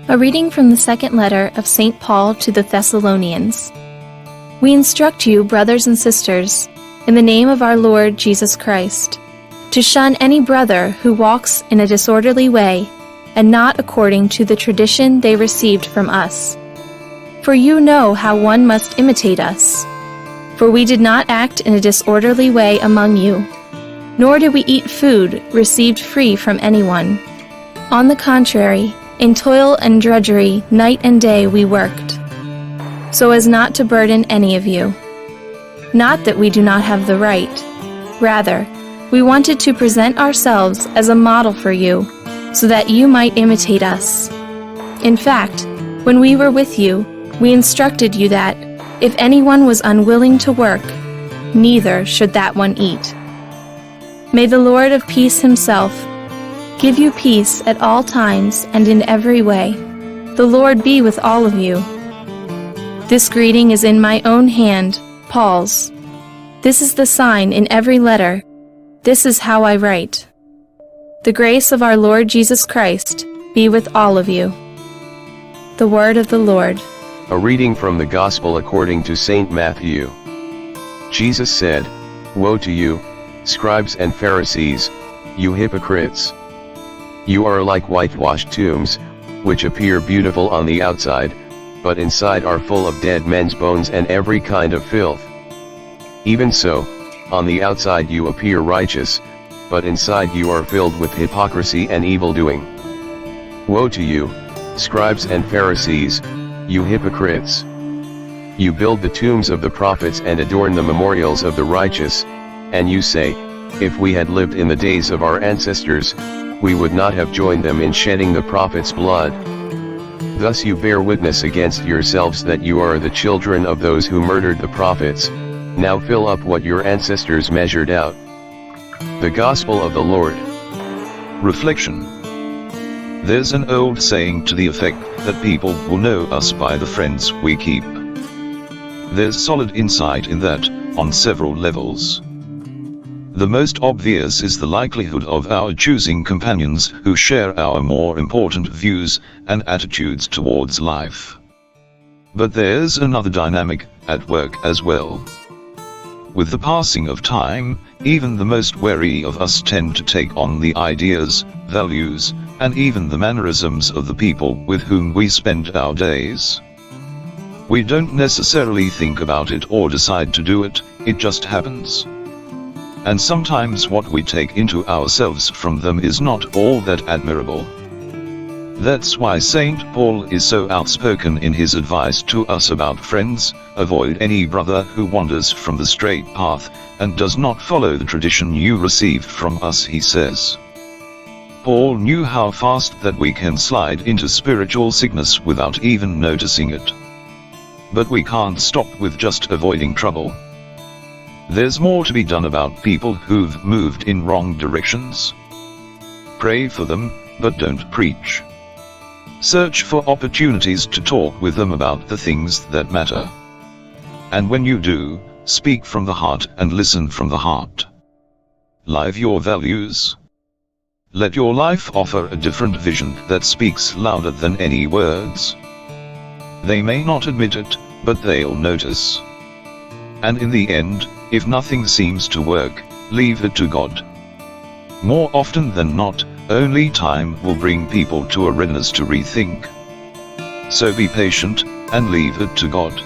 A reading from the second letter of St. Paul to the Thessalonians. We instruct you, brothers and sisters, in the name of our Lord Jesus Christ, to shun any brother who walks in a disorderly way and not according to the tradition they received from us. For you know how one must imitate us. For we did not act in a disorderly way among you, nor did we eat food received free from anyone. On the contrary, in toil and drudgery, night and day we worked, so as not to burden any of you. Not that we do not have the right. Rather, we wanted to present ourselves as a model for you, so that you might imitate us. In fact, when we were with you, we instructed you that, if anyone was unwilling to work, neither should that one eat. May the Lord of peace himself give you peace at all times and in every way. The Lord be with all of you. This greeting is in my own hand, Paul's. This is the sign in every letter. This is how I write. The grace of our Lord Jesus Christ be with all of you. The word of the Lord. A reading from the Gospel according to St. Matthew. Jesus said, "Woe to you, scribes and Pharisees, you hypocrites! You are like whitewashed tombs, which appear beautiful on the outside, but inside are full of dead men's bones and every kind of filth. Even so, on the outside you appear righteous, but inside you are filled with hypocrisy and evil-doing. Woe to you, scribes and Pharisees, you hypocrites! You build the tombs of the prophets and adorn the memorials of the righteous, and you say, if we had lived in the days of our ancestors, we would not have joined them in shedding the prophets' blood. Thus you bear witness against yourselves that you are the children of those who murdered the prophets. Now fill up what your ancestors measured out." The Gospel of the Lord. Reflection. There's an old saying to the effect that people will know us by the friends we keep. There's solid insight in that, on several levels. The most obvious is the likelihood of our choosing companions who share our more important views and attitudes towards life. But there's another dynamic at work as well. With the passing of time, even the most wary of us tend to take on the ideas, values, and even the mannerisms of the people with whom we spend our days. We don't necessarily think about it or decide to do it, it just happens. And sometimes what we take into ourselves from them is not all that admirable. That's why St. Paul is so outspoken in his advice to us about friends. Avoid any brother who wanders from the straight path, and does not follow the tradition you received from us, he says. Paul knew how fast that we can slide into spiritual sickness without even noticing it. But we can't stop with just avoiding trouble. There's more to be done about people who've moved in wrong directions. Pray for them, but don't preach. Search for opportunities to talk with them about the things that matter. And when you do, speak from the heart and listen from the heart. Live your values. Let your life offer a different vision that speaks louder than any words. They may not admit it, but they'll notice. And in the end, if nothing seems to work, leave it to God. More often than not, only time will bring people to a readiness to rethink. So be patient, and leave it to God.